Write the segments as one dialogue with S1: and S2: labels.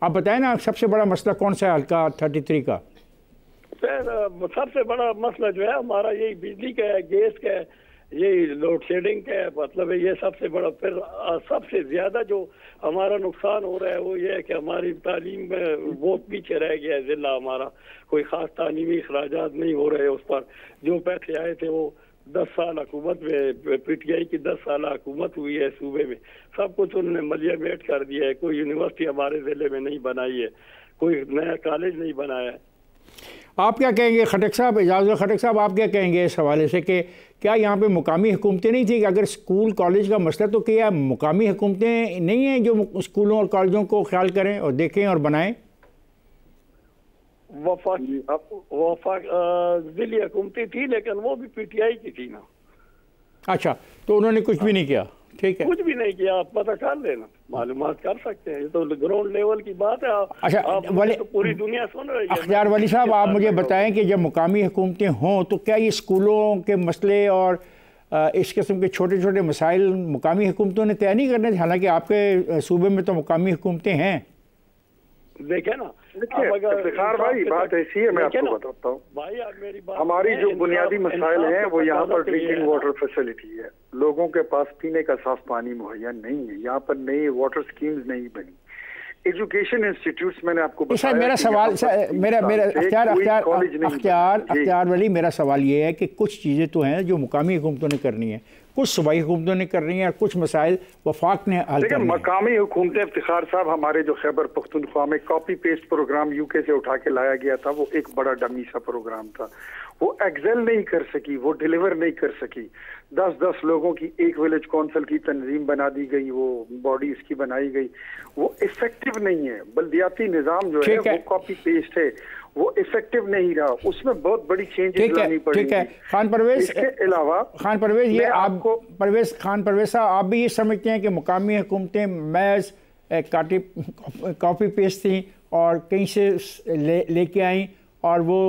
S1: आप बताएं ना, सबसे बड़ा मसला कौन सा है हल्का 33 का?
S2: सबसे बड़ा मसला जो है हमारा यही बिजली का है, गैस का है, यही लोड शेडिंग का है, मतलब ये सबसे बड़ा। फिर सबसे ज्यादा जो हमारा नुकसान हो रहा है वो ये है कि हमारी तालीम में बहुत पीछे रह गया है जिला हमारा। कोई खास तालीमी अखराजात नहीं हो रहे उस पर। जो पैसे आए थे वो 10 साल हुकूमत में, PTI की 10 साल हुकूमत हुई है सूबे में, सब कुछ उन्होंने मलियामेट कर दिया है। कोई यूनिवर्सिटी हमारे जिले में नहीं बनाई है, कोई नया कॉलेज नहीं बनाया है।
S1: आप क्या कहेंगे खटक साहब, एजाज़ खटक साहब, आप क्या कहेंगे इस हवाले से कि क्या यहाँ पे मुकामी हुकूमतें नहीं थी? कि अगर स्कूल कॉलेज का मसला तो क्या मुकामी हुकूमतें नहीं हैं जो स्कूलों और कॉलेजों को ख्याल करें और देखें और बनाएं?
S2: जिली हुकूमती थी लेकिन वो भी PTI की थी ना।
S1: अच्छा, तो उन्होंने कुछ भी नहीं किया? ठीक है,
S2: कुछ भी नहीं किया। आप पता कर लेना, मालूमात कर सकते हैं, ये तो ग्राउंड लेवल की बात है।
S1: अच्छा,
S2: आप तो पूरी दुनिया सुन रही है।
S1: अख्तियार वली साहब, आप मुझे बताएं कि जब मुकामी हुकूमतें हों तो क्या ये स्कूलों के मसले और इस किस्म के छोटे छोटे मसाइल मुकामी हुकूमतों ने तय नहीं करने थे? हालांकि आपके सूबे में तो मुकामी हुकूमतें हैं।
S2: देखे ना,
S3: इफ्तिखार भाई, बात ऐसी है, मैं आपको बताता हूँ
S2: भाई, आप मेरी बात,
S3: हमारी जो बुनियादी मसाइल हैं वो यहाँ पर ड्रिंकिंग वाटर फैसिलिटी है। लोगों के पास पीने का साफ पानी मुहैया नहीं है। यहाँ पर नई वाटर स्कीम्स नहीं बनी। एजुकेशन इंस्टीट्यूट्स, मैंने आपको बताया।
S1: मेरा सवाल, अख्तियार वली, मेरा सवाल ये है कि कुछ चीज़ें तो हैं जो मुकामी हुकूमतों ने करनी है, कुछ सूबाई हुकूमतों ने करनी है, और कुछ मसाइल वफाक ने हल करने हैं।
S3: मकामी हुकूमतें, इफ्तिखार साहब, हमारे जो खैबर पख्तूनख्वा में कॉपी पेस्ट प्रोग्राम UK से उठा के लाया गया था, वो एक बड़ा डमी सा प्रोग्राम था। वो एक्सेल नहीं कर सकी, वो डिलीवर नहीं कर सकी। 10-10 लोगों की एक विलेज काउंसिल की तंजीम बना दी गई, वो बॉडी इसकी बनाई गई, वो इफेक्टिव नहीं है। बल्दियाती निज़ाम जो है वो कॉपी पेस्ट है, वो इफेक्टिव नहीं रहा। उसमें बहुत बड़ी चेंजेस लानी पड़ेगी।
S1: ठीक है खान परवेज,
S3: इसके अलावा
S1: खान परवेज, ये आपको खान परवेज साहब, आप भी ये समझते हैं कि मुकामी हुकूमतें महज कॉपी पेस्ट थी और कहीं से लेके आई और वो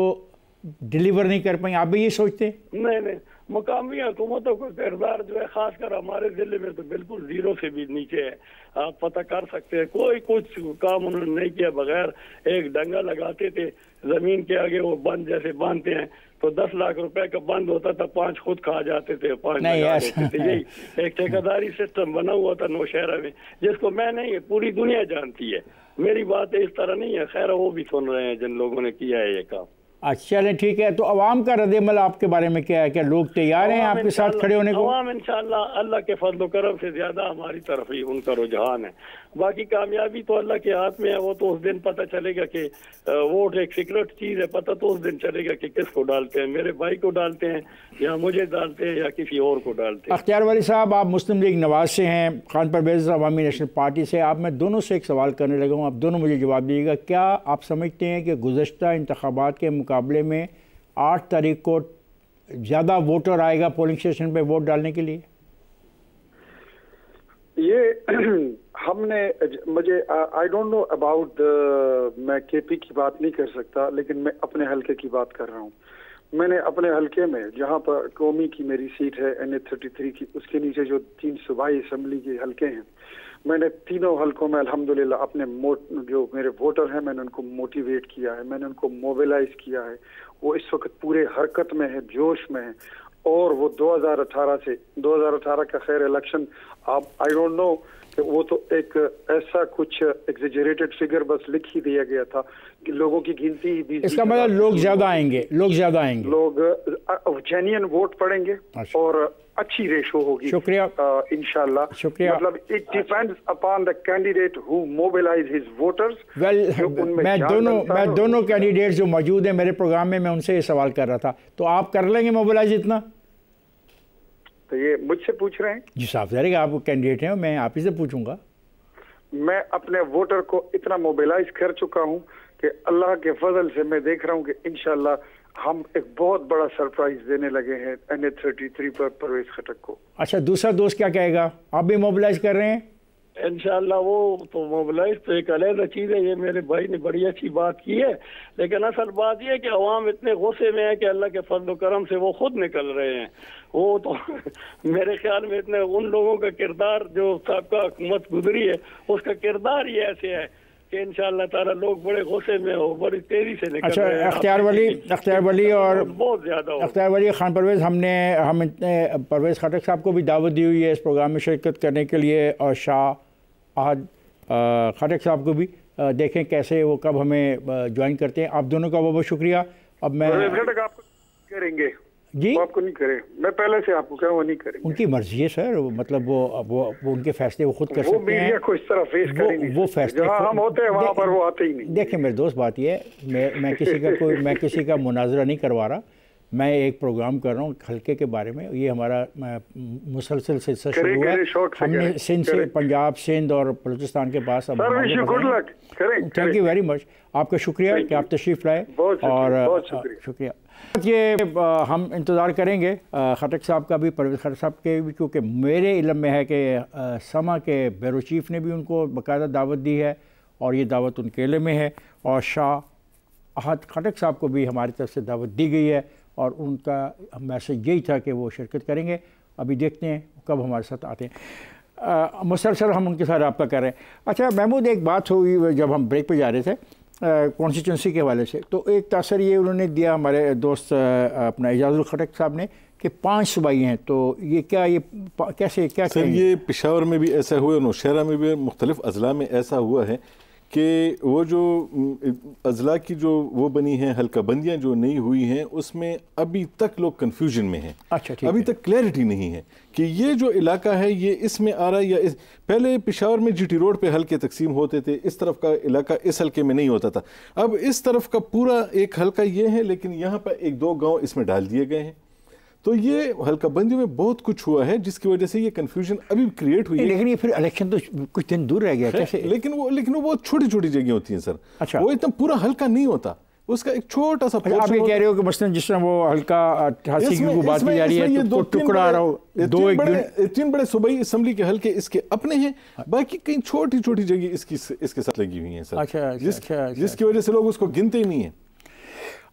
S1: डिलीवर नहीं कर पाई? आप भी ये सोचते हैं?
S2: नहीं, मुकामी हुकूमतों का किरदार जो है खासकर हमारे जिले में तो बिल्कुल जीरो से भी नीचे है। आप पता कर सकते हैं, कोई कुछ काम उन्होंने नहीं किया। बगैर एक डंगा लगाते थे जमीन के आगे, वो बंद जैसे बांधते हैं तो 10 लाख रुपए का बंद होता था, 5 खुद खा जाते थे, 5 लगा देते थे। यही एक ठेकेदारी सिस्टम बना हुआ था नौशहरा में, जिसको मैं नहीं, पूरी दुनिया जानती है। मेरी बात इस तरह नहीं है। खैर, वो भी सुन रहे हैं जिन लोगों ने किया है ये काम।
S1: अच्छा, चलें ठीक है। तो अवाम का रद्द-ए-अमल आपके बारे में क्या है? क्या लोग तैयार हैं आपके साथ खड़े होने को?
S2: अवाम इंशाल्लाह अल्लाह के फजल करम से ज्यादा हमारी तरफ ही उनका रुझान है। बाकी कामयाबी तो अल्लाह के हाथ में है। वो तो उस दिन पता चलेगा कि वोट एक सीक्रेट चीज है, पता तो उस दिन चलेगा कि किसको डालते हैं, मेरे भाई को डालते हैं या मुझे डालते हैं या किसी और को डालते हैं।
S1: अख्तियार वली साहब, आप मुस्लिम लीग नवाज से हैं, खान परवेज अवामी नेशनल पार्टी से। आप, मैं दोनों से एक सवाल करने लगा हूँ, आप दोनों मुझे जवाब दीजिएगा। क्या आप समझते हैं कि गुज़श्ता इंतखाबात के मुकाबले में 8 तारीख को ज़्यादा वोटर आएगा पोलिंग स्टेशन पे वोट डालने के लिए?
S3: ये हमने, मुझे आई डोंट नो अबाउट, मैं KP की बात नहीं कर सकता, लेकिन मैं अपने हलके की बात कर रहा हूँ। मैंने अपने हलके में, जहाँ पर कौमी की मेरी सीट है NA33 की, उसके नीचे जो 3 सूबाई असम्बली के हलके हैं, मैंने तीनों हलकों में अल्हम्दुलिल्लाह अपने जो मेरे वोटर हैं, मैंने उनको मोटिवेट किया है, मैंने उनको मोबिलाइज किया है। वो इस वक्त पूरे हरकत में है, जोश में है। और वो 2018 का खैर इलेक्शन, आप आई डोंट नो कि वो तो एक ऐसा कुछ एग्जेजरेटेड फिगर बस लिख ही दिया गया था कि लोगों की गिनती ही 20,
S1: इसका मतलब लोग ज्यादा आएंगे,
S3: लोग जेन्युइन वोट पड़ेंगे और अच्छी रेशो होगी।
S1: शुक्रिया,
S3: इंशाल्लाह।
S1: शुक्रिया।
S3: मतलब it depends upon the candidate who mobilize his voters.
S1: मैं दोनों कैंडिडेट जो मौजूद हैं मेरे प्रोग्राम में, मैं उनसे ये सवाल कर रहा था, तो आप कर लेंगे मोबिलाइज इतना?
S3: तो ये मुझसे पूछ रहे हैं
S1: जी साहब, ज़रूर आप कैंडिडेट हैं, मैं आप ही से पूछूंगा।
S3: मैं अपने वोटर को इतना मोबिलाइज कर चुका हूं कि अल्लाह के फजल से मैं देख रहा हूं कि इंशाल्लाह हम एक बहुत बड़ा सरप्राइज देने लगे हैं NA33 पर परवेज खटक को।
S1: अच्छा, दूसरा दोस्त क्या कहेगा? आप भी मोबिलाइज कर रहे हैं?
S2: इंशाल्लाह वो तो मोबिलाइज तो एक अलग चीज़ है। ये मेरे भाई ने बड़ी अच्छी बात की है, लेकिन असल बात ये है कि अवाम इतने गुस्से में है कि अल्लाह के फजल करम से वो खुद निकल रहे हैं। वो तो मेरे ख्याल में इतने उन लोगों का किरदार जो साबका हुकूमत गुजरी है, उसका किरदार ही ऐसे है कि इंशाअल्लाह ताला लोग बड़े गुस्से में हो, बड़ी तेजी से निकल
S1: अच्छा,
S2: रहे हैं।
S1: अख्तियार वली और
S2: बहुत ज्यादा हो।
S1: अख्तियार वली, खान परवेज़, हम परवेज़ खटक साहब को भी दावत दी हुई है इस प्रोग्राम में शिरकत करने के लिए, और शाह अहद खटक साहब को भी देखें कैसे वो कब हमें ज्वाइन करते हैं। आप दोनों का बहुत बहुत शुक्रिया। अब मैं
S3: आपको करेंगे
S1: जी,
S3: वो आपको नहीं करे, मैं पहले से आपको कह रहा हूँ, वो नहीं करेंगे।
S1: उनकी मर्जी है सर, मतलब वो उनके फैसले वो खुद कर
S3: वो
S1: सकते हैं।
S3: मीडिया को इस तरह फेस कर ही नहीं
S1: वो
S3: सकते।
S1: फैसले
S3: जहाँ हम होते हैं वहाँ पर वो आते ही नहीं।
S1: देखिए मेरे दोस्त, बात ये है, मैं किसी का मुनाजरा नहीं करवा रहा, मैं एक प्रोग्राम कर रहा हूँ हल्के के बारे में। ये हमारा मुसलसल सिलसिला शुरू हुआ है, हमने सिंध से, पंजाब, सिंध और बलूचिस्तान के पास। थैंक यू वेरी मच, आपका शुक्रिया कि आप तशरीफ़ लाए, और शुक्रिया। ये हम इंतज़ार करेंगे खटक साहब का भी, परवेज़ खटक साहब के भी, क्योंकि मेरे इल्म में है कि समा के ब्यूरो चीफ़ ने भी उनको बाकायदा दावत दी है, और ये दावत उनके इल्म में है, और शाह अहद खटक साहब को भी हमारी तरफ से दावत दी गई है, और उनका मैसेज यही था कि वो शिरकत करेंगे। अभी देखते हैं कब हमारे साथ आते हैं। मुसलसल हम उनके साथ रब्ता कर रहे हैं। अच्छा महमूद, एक बात हुई जब हम ब्रेक पे जा रहे थे कॉन्स्टिट्यूंसी के हवाले से, तो एक तासर ये उन्होंने दिया हमारे दोस्त अपना एजाजुल खटक साहब ने कि 5 सूबाई हैं, तो ये क्या, ये कैसे, क्या
S4: सर? ये पेशावर में भी ऐसा हुआ, नौशहरा में भी, मुख्तलिफ अजला में ऐसा हुआ है कि वो जो अजला की जो वो बनी हैं हल्का बंदियाँ जो नहीं हुई हैं, उसमें अभी तक लोग कन्फ्यूजन में हैं।
S1: अच्छा, ठीक
S4: अभी
S1: है।
S4: तक क्लैरिटी नहीं है कि ये जो इलाका है ये इसमें आ रहा है या पहले पेशावर में जीटी रोड पे हल्के तकसीम होते थे, इस तरफ का इलाका इस हल्के में नहीं होता था। अब इस तरफ का पूरा एक हल्का ये है, लेकिन यहाँ पर 1-2 गाँव इसमें डाल दिए गए हैं। तो ये हल्का बंदियों में बहुत कुछ हुआ है जिसकी वजह से ये कंफ्यूजन अभी क्रिएट हुई है।
S1: लेकिन ये फिर इलेक्शन तो कुछ दिन दूर रह गया कैसे?
S4: लेकिन वो बहुत छोटी छोटी जगह होती हैं सर।
S1: अच्छा,
S4: वो इतना पूरा हल्का नहीं होता, उसका एक छोटा सा।
S1: आप ये कह रहे हो कि मसलन जिस तरह वो हल्का 88 की बात की जा रही है, तो टुकड़ा रहा हो,
S4: 3 बड़े सूबाई असम्बली के हल्के इसके अपने हैं, बाकी कई छोटी छोटी जगह इसके साथ लगी हुई हैं सर।
S1: अच्छा,
S4: जिसकी वजह से लोग उसको गिनते ही नहीं है।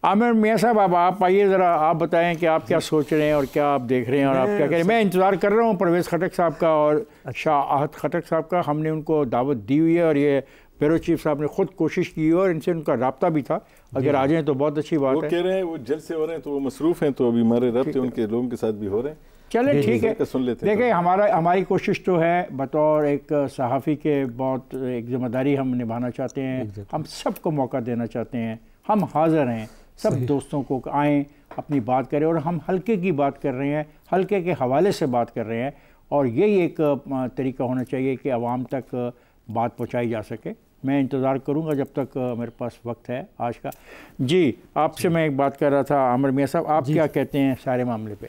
S1: आमिर मियाँ साहब, अब आप आइए ज़रा, आप बताएं कि आप क्या सोच रहे हैं और क्या आप देख रहे हैं और आप क्या कह रहे हैं। मैं इंतज़ार कर रहा हूँ परवेज़ खटक साहब का और शाह अहद खटक साहब का। हमने उनको दावत दी हुई है और ये ब्यूरो चीफ साहब ने खुद कोशिश की है और इनसे उनका रब्ता भी था। अगर आ जाएँ तो बहुत अच्छी बात है।
S4: वो कह रहे हैं वो जल्द से हो रहे हैं, तो वो मसरूफ़ हैं, तो अभी हमारे रब्ते उनके लोगों के साथ भी हो रहे हैं।
S1: चले ठीक है,
S4: सुन लेते हैं।
S1: देखिए हमारी कोशिश तो है, बतौर एक सहाफ़ी के बहुत एक ज़िम्मेदारी हम निभाना चाहते हैं। हम सबको मौका देना चाहते हैं, हम हाज़िर हैं, सब दोस्तों को आएँ, अपनी बात करें। और हम हल्के की बात कर रहे हैं, हल्के के हवाले से बात कर रहे हैं, और यही एक तरीका होना चाहिए कि आवाम तक बात पहुंचाई जा सके। मैं इंतज़ार करूंगा जब तक मेरे पास वक्त है आज का। जी, आपसे मैं एक बात कर रहा था आमिर मियाँ साहब, आप क्या कहते हैं सारे मामले पे?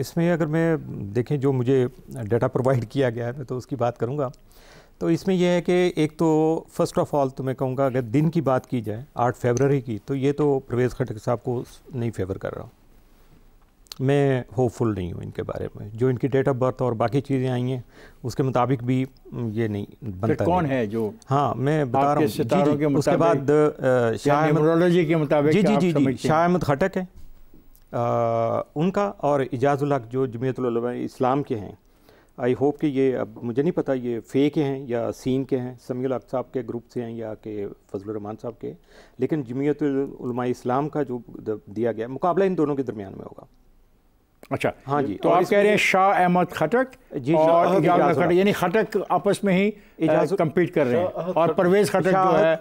S5: इसमें अगर मैं देखें जो मुझे डाटा प्रोवाइड किया गया है, मैं तो उसकी बात करूंगा। तो इसमें यह है कि एक तो फर्स्ट ऑफ ऑल तो मैं कहूँगा अगर दिन की बात की जाए 8 फरवरी की, तो ये तो परवेज़ खटक साहब को नहीं फेवर कर रहा हूँ। मैं होपफुल नहीं हूँ इनके बारे में। जो इनकी डेट ऑफ बर्थ और बाकी चीज़ें आई हैं उसके मुताबिक भी ये नहीं बनता।
S1: कौन है जो?
S5: हाँ, मैं बता रहा हूँ। उसके बाद शाह
S1: के मुताबिक
S5: जी शाह अहमद खटक है उनका, और इजाज़ुल हक जो जमीयतुल उलमा इस्लाम के हैं। आई होप कि ये, अब मुझे नहीं पता ये फ़े के हैं या सीन के हैं, समीउल हक साहब के ग्रुप से हैं या कि फजलुर रहमान साहब के, लेकिन जमीयतुल उलमा इस्लाम का जो दिया गया मुकाबला इन दोनों के दरमियान में होगा।
S1: अच्छा,
S5: हाँ जी।
S1: तो आप कह रहे हैं शाह अहमद खटक और इजाज़ुल खटक, यानी खटक आपस में ही कम्पीट कर रहे हैं, और परवेज़ खटक जो है,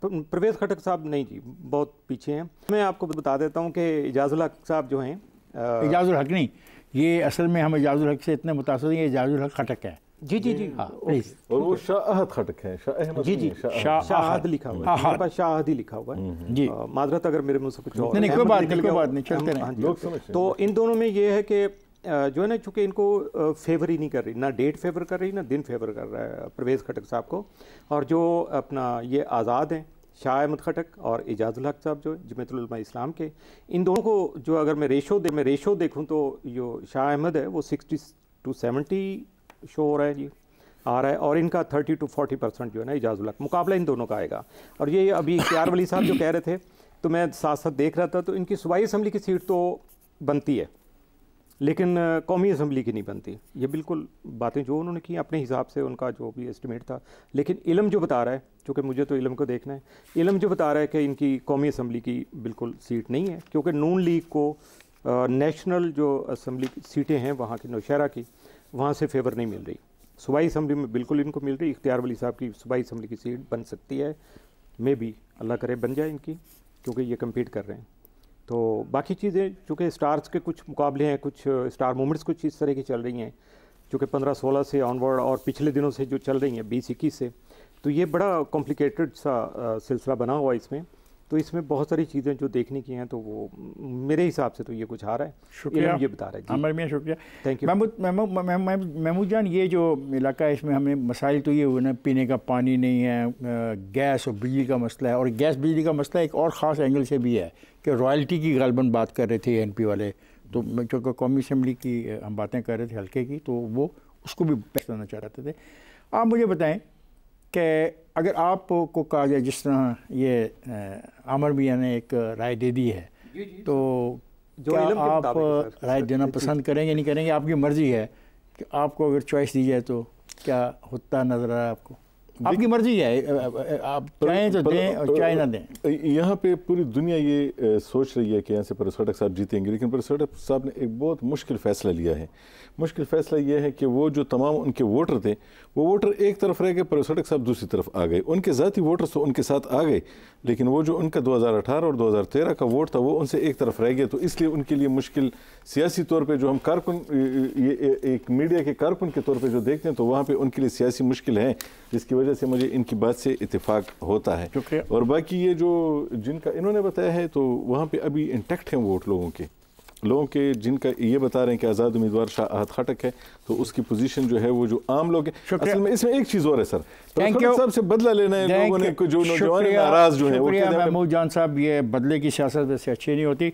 S5: परवेज़ खटक साहब नहीं जी, बहुत पीछे हैं। मैं आपको बता देता हूँ कि इजाज़ुल हक साहब जो हैं,
S1: इजाज़ुल हक नहीं, ये असल में हम इजाज़ुल हक से इतने मुतासिर हैं, ये इजाज़ुल हक खटक है।
S5: जी जी जी,
S1: हाँ प्लीज़।
S4: और वो शाह अहद खटक है, शाह अहमद
S5: जी जी, शाह अहद लिखा हुआ है, मेरे पास शाह अहद ही लिखा हुआ है जी। माजरत अगर मेरे मुँह से कुछ और
S1: नहीं, कोई बात नहीं, चलते रहें।
S5: तो इन दोनों में ये है कि जो है ना, चूँकि इनको फेवर ही नहीं कर रही, ना डेट फेवर कर रही ना दिन फेवर कर रहा है परवेज़ खटक साहब को। और जो अपना ये आज़ाद हैं शाह अहमद खटक और इजाज़ुल हक साहब जो जमीयतुल उलमा इस्लाम के, इन दोनों को जो अगर मैं रेशो देखूं तो जो शाह अहमद है वो 60 to 70 शो हो रहा है जी, आ रहा है, और इनका 30 to 40% जो है ना इजाज़ुल हक। मुकाबला इन दोनों का आएगा। और ये अभी इख्तियार वली साहब जो कह रहे थे, तो मैं साथ साथ देख रहा था, तो इनकी सूबाई असम्बली की सीट तो बनती है, लेकिन कौमी असम्बली की नहीं बनती। ये बिल्कुल बातें जो उन्होंने की अपने हिसाब से, उनका जो भी एस्टिमेट था, लेकिन इल्म जो बता रहा है, क्योंकि मुझे तो इल्म को देखना है, इल्म जो बता रहा है कि इनकी कौमी असम्बली की बिल्कुल सीट नहीं है, क्योंकि नून लीग को नेशनल जो असम्बली सीटें हैं वहाँ की, नौशहरा की, वहाँ से फेवर नहीं मिल रही। सूबाई असम्बली में बिल्कुल इनको मिल रही। इख्तियार वली साहब की सूबाई असम्बली की सीट बन सकती है, मे भी अल्लाह करे बन जाए इनकी, क्योंकि ये कम्पीट कर रहे हैं। तो बाकी चीज़ें चूँकि स्टार्स के कुछ मुकाबले हैं, कुछ स्टार मूवमेंट्स कुछ इस तरह की चल रही हैं, चूँकि 15-16 से ऑनवर्ड और पिछले दिनों से जो चल रही हैं 20-21 से, तो ये बड़ा कॉम्प्लिकेटेड सा सिलसिला बना हुआ है इसमें। तो इसमें बहुत सारी चीज़ें जो देखने की हैं, तो वो मेरे हिसाब से तो ये कुछ आ रहा है।
S1: शुक्रिया,
S5: ये बता रहा है।
S1: आमिर मियां शुक्रिया,
S5: थैंक यू।
S1: महमूद जान, ये जो इलाका है इसमें हमें मसाइल तो ये हुए ना, पीने का पानी नहीं है, गैस और बिजली का मसला है, और गैस बिजली का मसला एक और ख़ास एंगल से भी है कि रॉयल्टी की गालबन बात कर रहे थे एनपी वाले, तो चूँकि कौमी असम्बली की हम बातें कर रहे थे हल्के की, तो वो उसको भी पेश करना चाह रहे थे। आप मुझे बताएं कि अगर आपको कहा जाए, जिस तरह ये आमिर मियां ने एक राय दे दी है, तो क्या आप राय देना पसंद करेंगे नहीं करेंगे? आपकी मर्ज़ी है कि आपको अगर चॉइस दी जाए तो क्या होता नज़र आ रहा है आपको? आपकी मर्ज़ी है, आप चाहें तो दें और चाहे ना दें।
S4: यहाँ पे पूरी दुनिया ये सोच रही है कि यहाँ से परवेज़ खटक साहब जीतेंगे, लेकिन परवेज़ खटक साहब ने एक बहुत मुश्किल फ़ैसला लिया है। मुश्किल फ़ैसला ये है कि वो जो तमाम उनके वोटर थे, वो वोटर एक तरफ रह गए, परवेज़ खटक साहब दूसरी तरफ आ गए। उनके ज़ाती वोटर्स तो उनके साथ आ गए, लेकिन वो जो उनका 2018 और 2013 का वोट था वो उनसे एक तरफ रह गया। तो इसलिए उनके लिए मुश्किल सियासी तौर पे, जो हम कारकुन, ये एक मीडिया के कारकुन के तौर पे जो देखते हैं, तो वहाँ पे उनके लिए सियासी मुश्किल है, जिसकी वजह से मुझे इनकी बात से इत्तेफाक होता है। और बाकी ये जो जिनका इन्होंने बताया है, तो वहाँ पे अभी इंटैक्ट हैं वोट लोगों के जिनका ये बता रहे हैं कि आज़ाद उम्मीदवार शाह अहद खटक है, तो उसकी पोजीशन जो है वो जो आम लोग हैं। असल में इसमें एक चीज़ और है सर, साहब से बदला लेना है लोगों ने, जो नौजवान नाराज जो है वो।
S1: महमूद जान साहब, ये बदले की सियासत वैसे अच्छी नहीं होती।